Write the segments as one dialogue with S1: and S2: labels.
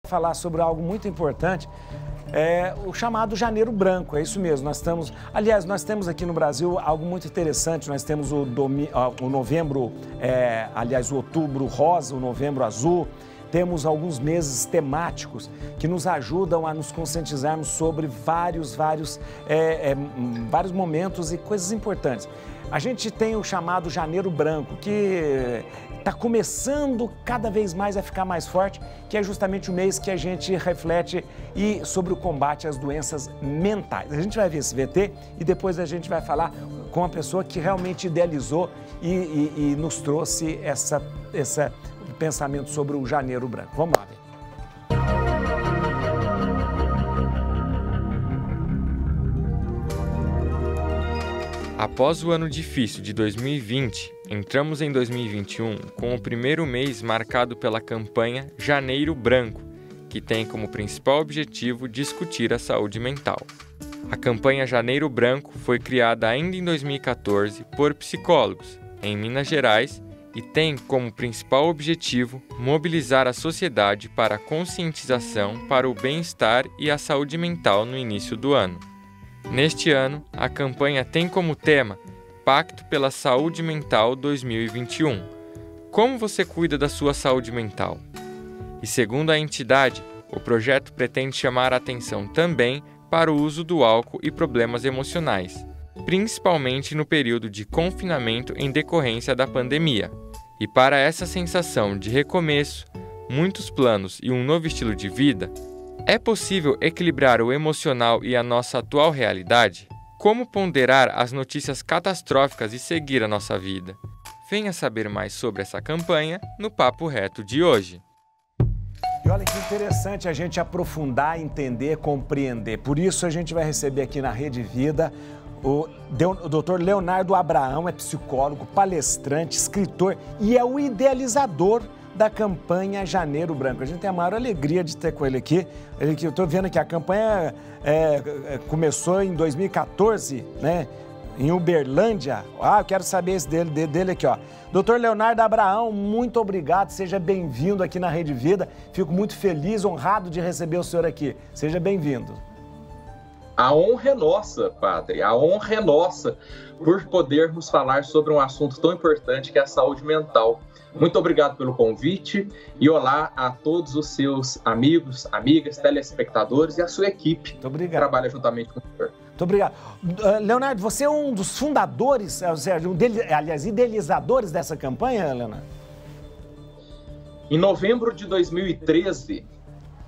S1: Falar sobre algo muito importante, o chamado Janeiro Branco, é isso mesmo. Nós temos aqui no Brasil algo muito interessante. Nós temos o novembro, o outubro rosa, o novembro azul. Temos alguns meses temáticos que nos ajudam a nos conscientizarmos sobre vários momentos e coisas importantes. A gente tem o chamado Janeiro Branco, que está começando cada vez mais a ficar mais forte, que é justamente o mês que a gente reflete sobre o combate às doenças mentais. A gente vai ver esse VT e depois a gente vai falar com a pessoa que realmente idealizou e nos trouxe esse pensamento sobre o Janeiro Branco. Vamos lá, ver.
S2: Após o ano difícil de 2020, entramos em 2021 com o primeiro mês marcado pela campanha Janeiro Branco, que tem como principal objetivo discutir a saúde mental. A campanha Janeiro Branco foi criada ainda em 2014 por psicólogos em Minas Gerais e tem como principal objetivo mobilizar a sociedade para a conscientização para o bem-estar e a saúde mental no início do ano. Neste ano, a campanha tem como tema Pacto pela Saúde Mental 2021. Como você cuida da sua saúde mental? E segundo a entidade, o projeto pretende chamar a atenção também para o uso do álcool e problemas emocionais, principalmente no período de confinamento em decorrência da pandemia. E para essa sensação de recomeço, muitos planos e um novo estilo de vida, é possível equilibrar o emocional e a nossa atual realidade? Como ponderar as notícias catastróficas e seguir a nossa vida? Venha saber mais sobre essa campanha no Papo Reto de hoje.
S1: E olha que interessante a gente aprofundar, entender, compreender. Por isso a gente vai receber aqui na Rede Vida o Dr. Leonardo Abraão, é psicólogo, palestrante, escritor e é o idealizador da campanha Janeiro Branco. A gente tem a maior alegria de ter com ele aqui. Eu estou vendo que a campanha começou em 2014, né? Em Uberlândia. Eu quero saber esse dele aqui, ó. Doutor Leonardo Abraão, muito obrigado. Seja bem-vindo aqui na Rede Vida. Fico muito feliz, honrado de receber o senhor aqui. Seja bem-vindo.
S3: A honra é nossa, padre. A honra é nossa por podermos falar sobre um assunto tão importante que é a saúde mental. Muito obrigado pelo convite e olá a todos os seus amigos, amigas, telespectadores e a sua equipe.
S1: Muito obrigado.
S3: Que trabalha juntamente com o senhor.
S1: Muito obrigado. Leonardo, você é um dos fundadores, ou seja, idealizadores dessa campanha, Leonardo?
S3: Em novembro de 2013,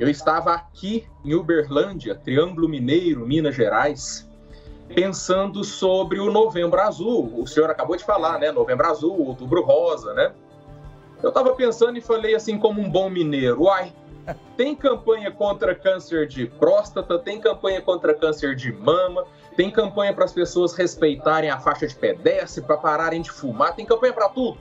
S3: eu estava aqui em Uberlândia, Triângulo Mineiro, Minas Gerais, pensando sobre o Novembro Azul. O senhor acabou de falar, né? Novembro Azul, Outubro Rosa, né? Eu estava pensando e falei assim como um bom mineiro, tem campanha contra câncer de próstata, tem campanha contra câncer de mama, tem campanha para as pessoas respeitarem a faixa de pedestre, para pararem de fumar, tem campanha para tudo.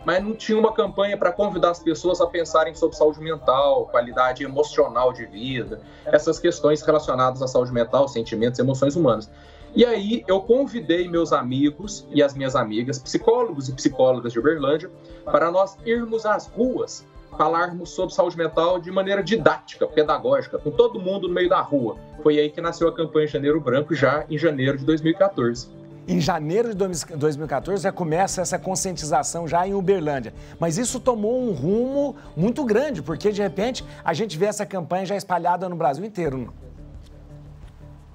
S3: Mas não tinha uma campanha para convidar as pessoas a pensarem sobre saúde mental, qualidade emocional de vida, essas questões relacionadas à saúde mental, sentimentos e emoções humanas. E aí eu convidei meus amigos e as minhas amigas, psicólogos e psicólogas de Uberlândia, para nós irmos às ruas, falarmos sobre saúde mental de maneira didática, pedagógica, com todo mundo no meio da rua. Foi aí que nasceu a campanha Janeiro Branco, já em janeiro de 2014.
S1: Em janeiro de 2014 já começa essa conscientização já em Uberlândia. Mas isso tomou um rumo muito grande, porque de repente a gente vê essa campanha já espalhada no Brasil inteiro.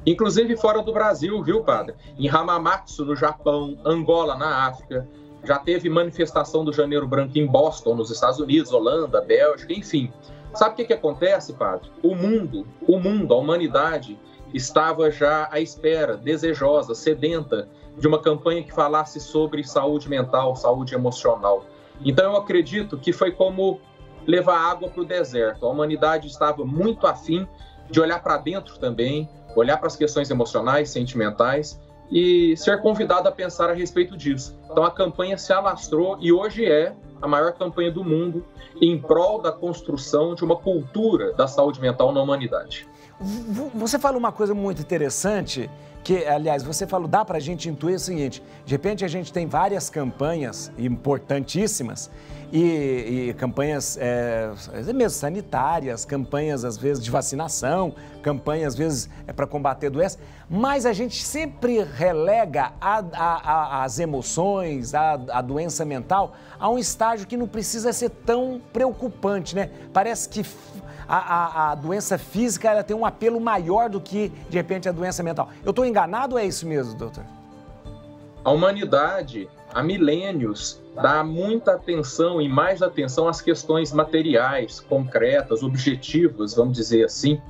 S3: Inclusive fora do Brasil, viu, padre? Em Hamamatsu, no Japão, Angola, na África. Já teve manifestação do Janeiro Branco em Boston, nos Estados Unidos, Holanda, Bélgica, enfim. Sabe o que acontece, padre? O mundo, a humanidade, estava já à espera, desejosa, sedenta, de uma campanha que falasse sobre saúde mental, saúde emocional. Então eu acredito que foi como levar água para o deserto. A humanidade estava muito afim de olhar para dentro também, olhar para as questões emocionais, sentimentais e ser convidado a pensar a respeito disso. Então a campanha se alastrou e hoje é a maior campanha do mundo em prol da construção de uma cultura da saúde mental na humanidade.
S1: Você falou uma coisa muito interessante, que, aliás, você falou, dá para a gente intuir o seguinte, de repente a gente tem várias campanhas importantíssimas, e campanhas mesmo sanitárias, campanhas às vezes de vacinação, campanhas às vezes para combater doenças, mas a gente sempre relega as emoções, a doença mental a um estágio que não precisa ser tão preocupante, né? Parece que a doença física ela tem um apelo maior do que, de repente, a doença mental. Eu estou enganado ou é isso mesmo, doutor?
S3: A humanidade, há milênios, dá muita atenção e mais atenção às questões materiais, concretas, objetivas, vamos dizer assim,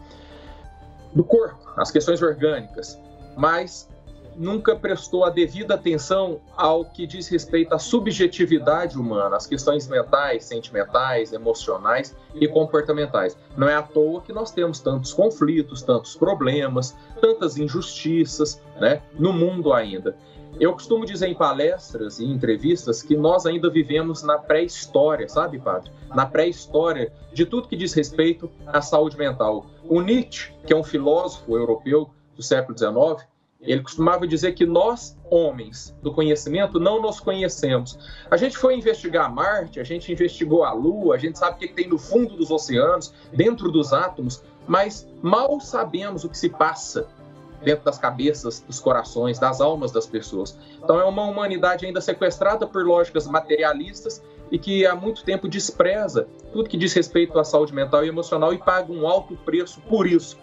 S3: do corpo, às questões orgânicas, mas nunca prestou a devida atenção ao que diz respeito à subjetividade humana, às questões mentais, sentimentais, emocionais e comportamentais. Não é à toa que nós temos tantos conflitos, tantos problemas, tantas injustiças, né, no mundo ainda. Eu costumo dizer em palestras e entrevistas que nós ainda vivemos na pré-história, sabe, padre? Na pré-história de tudo que diz respeito à saúde mental. O Nietzsche, que é um filósofo europeu do século XIX, ele costumava dizer que nós, homens do conhecimento, não nos conhecemos. A gente foi investigar Marte, a gente investigou a Lua, a gente sabe o que tem no fundo dos oceanos, dentro dos átomos, mas mal sabemos o que se passa dentro das cabeças, dos corações, das almas das pessoas. Então é uma humanidade ainda sequestrada por lógicas materialistas e que há muito tempo despreza tudo que diz respeito à saúde mental e emocional e paga um alto preço por isso.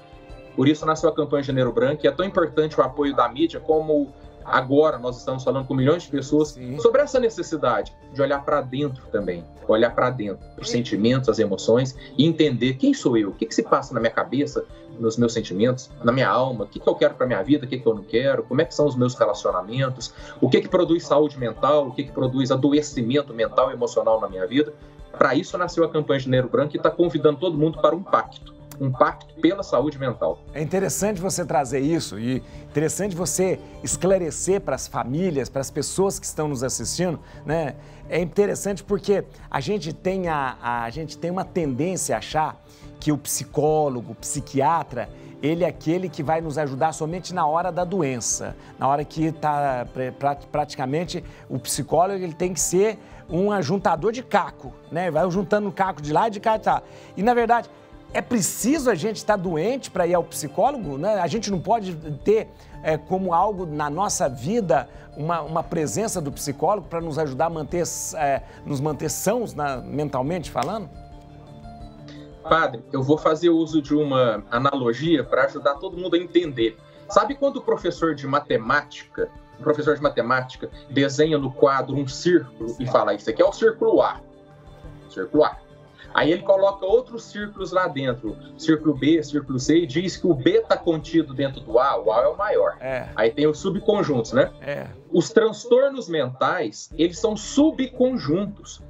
S3: Por isso nasceu a campanha Janeiro Branco, e é tão importante o apoio da mídia como agora nós estamos falando com milhões de pessoas sobre essa necessidade de olhar para dentro também, olhar para dentro, os sentimentos, as emoções e entender quem sou eu, o que se passa na minha cabeça, nos meus sentimentos, na minha alma, o que eu quero para minha vida, o que eu não quero, como é que são os meus relacionamentos, o que produz saúde mental, o que produz adoecimento mental e emocional na minha vida. Para isso nasceu a campanha Janeiro Branco e está convidando todo mundo para um pacto pela saúde mental.
S1: É interessante você trazer isso e interessante você esclarecer para as famílias, para as pessoas que estão nos assistindo, né? É interessante porque a gente tem uma tendência a achar que o psicólogo, o psiquiatra, ele é aquele que vai nos ajudar somente na hora da doença, na hora que está praticamente o psicólogo ele tem que ser um ajuntador de caco, né? Vai juntando caco de lá e de cá e tá. E na verdade é preciso a gente estar doente para ir ao psicólogo, né? A gente não pode ter como algo na nossa vida uma presença do psicólogo para nos ajudar a nos manter sãos, mentalmente falando?
S3: Padre, eu vou fazer uso de uma analogia para ajudar todo mundo a entender. Sabe quando o professor de matemática desenha no quadro um círculo e fala, isso aqui é o círculo A. Círculo A. Aí ele coloca outros círculos lá dentro, círculo B, círculo C, e diz que o B está contido dentro do A, o A é o maior. Aí tem os subconjuntos, né? Os transtornos mentais, eles são subconjuntos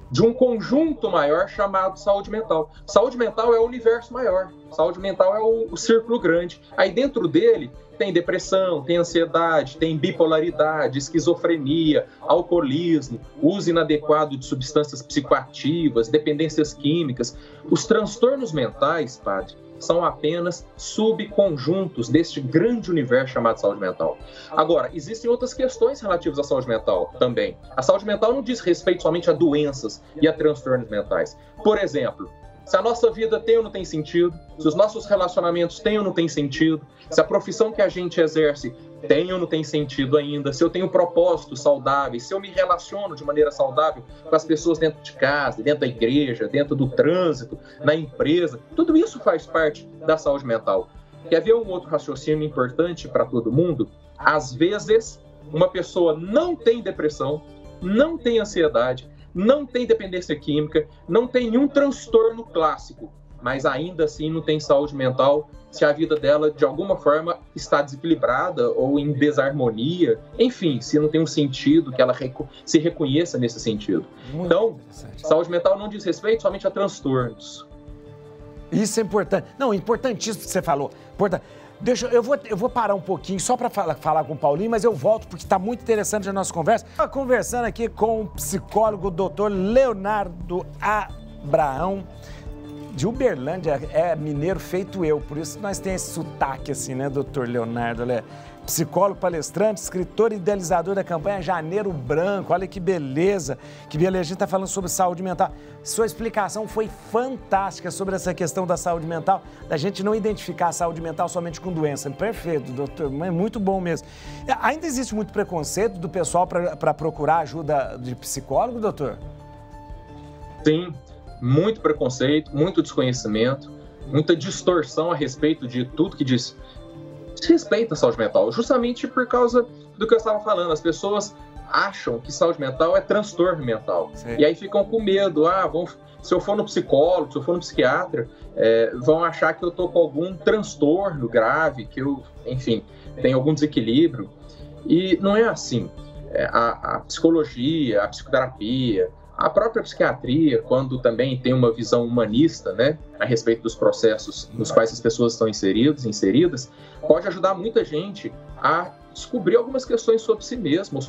S3: de um conjunto maior chamado saúde mental. Saúde mental é o universo maior, saúde mental é o círculo grande. Aí dentro dele tem depressão, tem ansiedade, tem bipolaridade, esquizofrenia, alcoolismo, uso inadequado de substâncias psicoativas, dependências químicas. Os transtornos mentais, padre, são apenas subconjuntos deste grande universo chamado saúde mental. Agora, existem outras questões relativas à saúde mental também. A saúde mental não diz respeito somente a doenças e a transtornos mentais. Por exemplo, se a nossa vida tem ou não tem sentido, se os nossos relacionamentos têm ou não têm sentido, se a profissão que a gente exerce tem ou não tem sentido ainda, se eu tenho propósitos saudáveis, se eu me relaciono de maneira saudável com as pessoas dentro de casa, dentro da igreja, dentro do trânsito, na empresa, tudo isso faz parte da saúde mental. Quer ver um outro raciocínio importante para todo mundo? Às vezes, uma pessoa não tem depressão, não tem ansiedade, não tem dependência química, não tem nenhum transtorno clássico, mas ainda assim não tem saúde mental se a vida dela, de alguma forma, está desequilibrada ou em desarmonia, enfim, se não tem um sentido, que ela se reconheça nesse sentido. Então, saúde mental não diz respeito somente a transtornos.
S1: Isso é importante. Não, importantíssimo que você falou. Eu vou parar um pouquinho só para falar com o Paulinho, mas eu volto porque está muito interessante a nossa conversa. Estou conversando aqui com o psicólogo Dr. Leonardo Abraão, de Uberlândia, é mineiro feito eu, por isso nós temos esse sotaque assim, né, doutor Leonardo? Ele é psicólogo, palestrante, escritor e idealizador da campanha Janeiro Branco. Olha que beleza, a gente está falando sobre saúde mental. Sua explicação foi fantástica sobre essa questão da saúde mental, da gente não identificar a saúde mental somente com doença. Perfeito, doutor, é muito bom mesmo. Ainda existe muito preconceito do pessoal para procurar ajuda de psicólogo, doutor?
S3: Sim, muito preconceito, muito desconhecimento, muita distorção a respeito de tudo que diz respeito à saúde mental, justamente por causa do que eu estava falando. As pessoas acham que saúde mental é transtorno mental. Sim. E aí ficam com medo. Se eu for no psicólogo, se eu for no psiquiatra, vão achar que eu estou com algum transtorno grave, que eu, enfim, tenho algum desequilíbrio. E não é assim. A psicologia, a psicoterapia, a própria psiquiatria, quando também tem uma visão humanista, né, a respeito dos processos nos quais as pessoas estão inseridas, pode ajudar muita gente a descobrir algumas questões sobre si mesmo,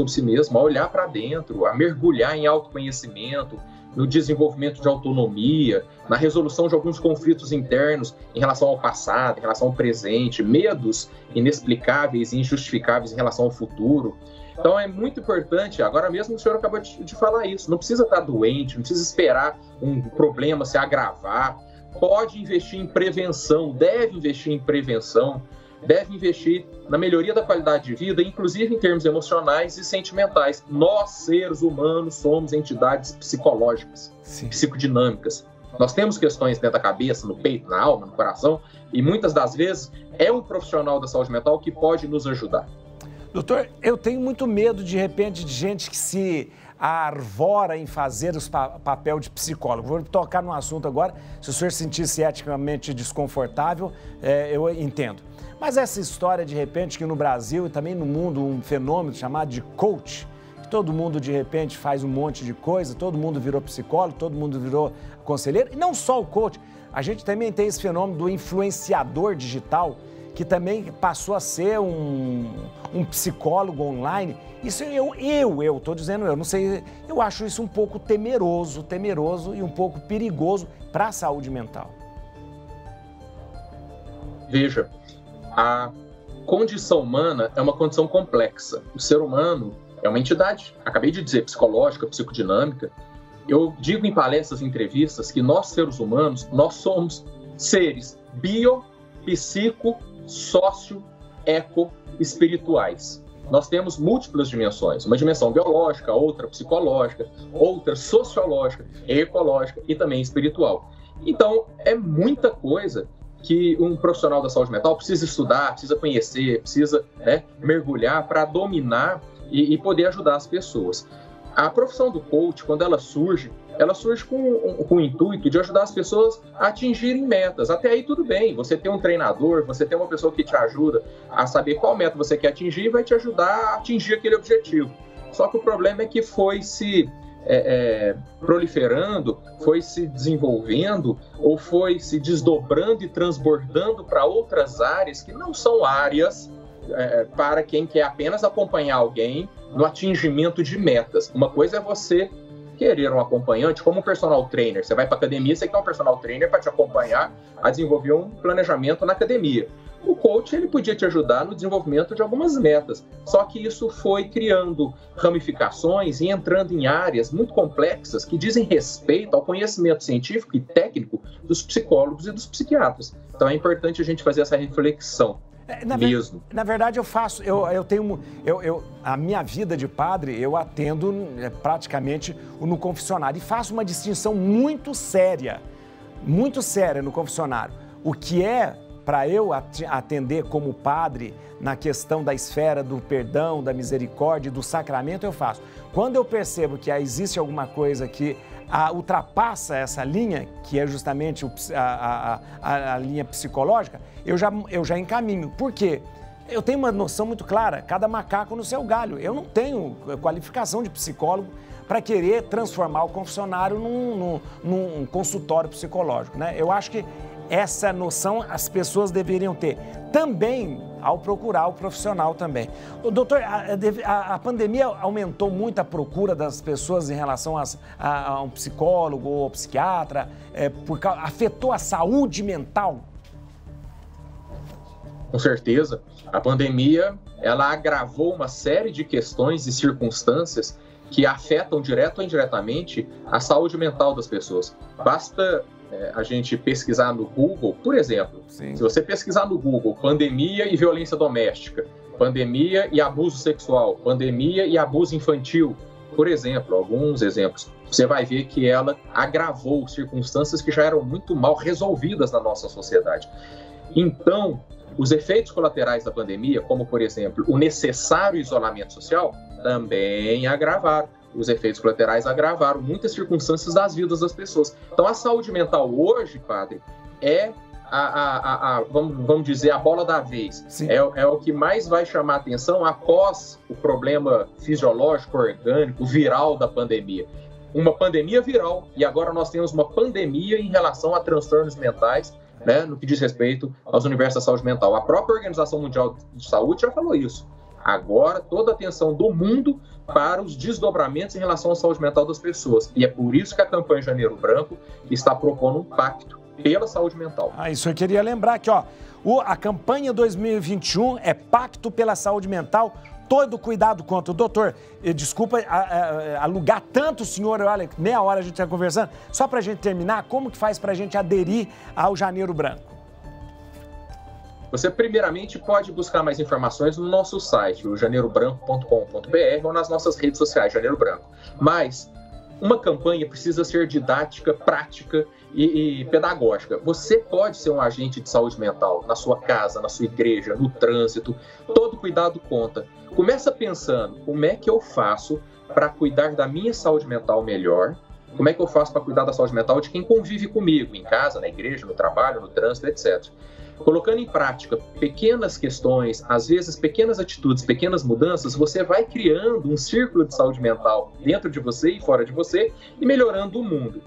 S3: a olhar para dentro, a mergulhar em autoconhecimento, no desenvolvimento de autonomia, na resolução de alguns conflitos internos em relação ao passado, em relação ao presente, medos inexplicáveis e injustificáveis em relação ao futuro. Então é muito importante, agora mesmo o senhor acabou de falar isso, não precisa estar doente, não precisa esperar um problema se agravar, pode investir em prevenção, deve investir em prevenção, deve investir na melhoria da qualidade de vida, inclusive em termos emocionais e sentimentais. Nós, seres humanos, somos entidades psicológicas, sim, psicodinâmicas. Nós temos questões dentro da cabeça, no peito, na alma, no coração, e muitas das vezes é um profissional da saúde mental que pode nos ajudar.
S1: Doutor, eu tenho muito medo, de repente, de gente que se arvora em fazer o papel de psicólogo. Vou tocar num assunto agora, se o senhor se sentisse eticamente desconfortável, eu entendo. Mas essa história, de repente, que no Brasil e também no mundo, um fenômeno chamado de coach, que todo mundo, de repente, faz um monte de coisa, todo mundo virou psicólogo, todo mundo virou conselheiro, e não só o coach, a gente também tem esse fenômeno do influenciador digital, que também passou a ser um psicólogo online. Isso eu estou dizendo, eu não sei, eu acho isso um pouco temeroso e um pouco perigoso para a saúde mental.
S3: Veja, a condição humana é uma condição complexa. O ser humano é uma entidade, acabei de dizer, psicológica, psicodinâmica. Eu digo em palestras e entrevistas que nós, seres humanos, nós somos seres bio, psico, sócio, eco, espirituais. Nós temos múltiplas dimensões, uma dimensão biológica, outra psicológica, outra sociológica, ecológica e também espiritual. Então, é muita coisa que um profissional da saúde mental precisa estudar, precisa conhecer, precisa mergulhar para dominar e poder ajudar as pessoas. A profissão do coach, quando ela surge com o intuito de ajudar as pessoas a atingirem metas. Até aí tudo bem, você tem um treinador, você tem uma pessoa que te ajuda a saber qual meta você quer atingir e vai te ajudar a atingir aquele objetivo. Só que o problema é que foi se proliferando, foi se desenvolvendo ou foi se desdobrando e transbordando para outras áreas que não são áreas para quem quer apenas acompanhar alguém no atingimento de metas. Uma coisa é você querer um acompanhante como um personal trainer. Você vai para a academia, você quer um personal trainer para te acompanhar a desenvolver um planejamento na academia. O coach, ele podia te ajudar no desenvolvimento de algumas metas, só que isso foi criando ramificações e entrando em áreas muito complexas que dizem respeito ao conhecimento científico e técnico dos psicólogos e dos psiquiatras. Então é importante a gente fazer essa reflexão.
S1: Na verdade, a minha vida de padre, eu atendo praticamente no confessionário e faço uma distinção muito séria no confessionário. O que é para eu atender como padre na questão da esfera do perdão, da misericórdia, do sacramento, eu faço. Quando eu percebo que existe alguma coisa que ultrapassa essa linha, que é justamente a linha psicológica, eu já encaminho. Por quê? Eu tenho uma noção muito clara, cada macaco no seu galho. Eu não tenho qualificação de psicólogo para querer transformar o confessionário num consultório psicológico, né? Eu acho que essa noção as pessoas deveriam ter. Também ao procurar o profissional também. Doutor, a pandemia aumentou muito a procura das pessoas em relação a um psicólogo ou psiquiatra? Afetou a saúde mental?
S3: Com certeza. A pandemia, ela agravou uma série de questões e circunstâncias que afetam direto ou indiretamente a saúde mental das pessoas. Basta a gente pesquisar no Google, por exemplo, se você pesquisar no Google pandemia e violência doméstica, pandemia e abuso sexual, pandemia e abuso infantil, por exemplo, alguns exemplos, você vai ver que ela agravou circunstâncias que já eram muito mal resolvidas na nossa sociedade. Então, os efeitos colaterais da pandemia, como, por exemplo, o necessário isolamento social, também agravaram. Os efeitos colaterais agravaram muitas circunstâncias das vidas das pessoas. Então, a saúde mental hoje, padre, é vamos dizer, a bola da vez. É o que mais vai chamar a atenção após o problema fisiológico, orgânico, viral da pandemia. Uma pandemia viral, e agora nós temos uma pandemia em relação a transtornos mentais, né, no que diz respeito aos universos da saúde mental. A própria Organização Mundial de Saúde já falou isso. Agora, toda a atenção do mundo para os desdobramentos em relação à saúde mental das pessoas. E é por isso que a campanha Janeiro Branco está propondo um pacto pela saúde mental.
S1: Isso eu queria lembrar aqui, ó. A campanha 2021 é Pacto pela Saúde Mental. Todo cuidado contra. Doutor, desculpa alugar tanto o senhor, olha, meia hora a gente está conversando. Só para a gente terminar, como que faz para a gente aderir ao Janeiro Branco?
S3: Você, primeiramente, pode buscar mais informações no nosso site, o janeirobranco.com.br, ou nas nossas redes sociais, Janeiro Branco. Mas uma campanha precisa ser didática, prática e pedagógica. Você pode ser um agente de saúde mental na sua casa, na sua igreja, no trânsito. Todo cuidado conta. Começa pensando, como é que eu faço para cuidar da minha saúde mental melhor? Como é que eu faço para cuidar da saúde mental de quem convive comigo, em casa, na igreja, no trabalho, no trânsito, etc. Colocando em prática pequenas questões, às vezes pequenas atitudes, pequenas mudanças, você vai criando um círculo de saúde mental dentro de você e fora de você e melhorando o mundo.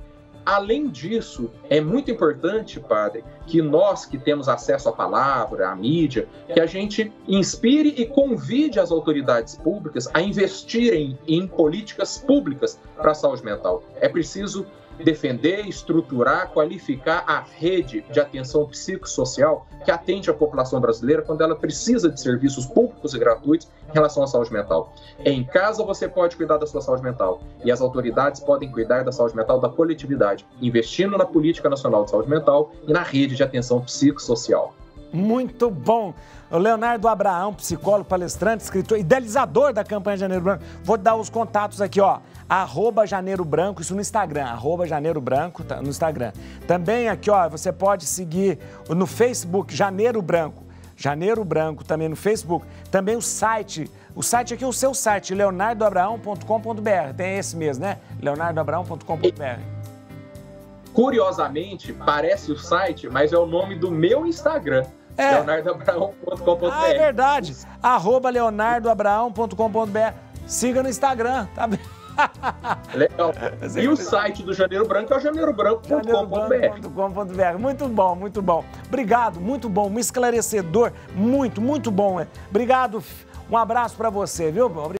S3: Além disso, é muito importante, padre, que nós que temos acesso à palavra, à mídia, que a gente inspire e convide as autoridades públicas a investirem em políticas públicas para a saúde mental. É preciso defender, estruturar, qualificar a rede de atenção psicossocial que atende a população brasileira quando ela precisa de serviços públicos e gratuitos em relação à saúde mental. Em casa você pode cuidar da sua saúde mental e as autoridades podem cuidar da saúde mental da coletividade, investindo na Política Nacional de Saúde Mental e na rede de atenção psicossocial.
S1: Muito bom! O Leonardo Abraão, psicólogo, palestrante, escritor, idealizador da campanha Janeiro Branco. Vou dar os contatos aqui, ó. @Janeiro Branco, isso no Instagram, @Janeiro Branco, tá, no Instagram. Também aqui, ó, você pode seguir no Facebook, Janeiro Branco. Janeiro Branco também no Facebook. Também o site aqui é o seu site, leonardoabraão.com.br. Tem esse mesmo, né? leonardoabraão.com.br.
S3: Curiosamente, parece o site, mas é o nome do meu Instagram. leonardoabraão.com.br.
S1: É verdade. @leonardoabraão.com.br. Siga no Instagram, tá bem?
S3: Legal. E o site do Janeiro Branco é o janeirobranco.com.br.
S1: Muito bom, muito bom. Obrigado, muito bom, um esclarecedor, muito bom. Obrigado, um abraço para você, viu?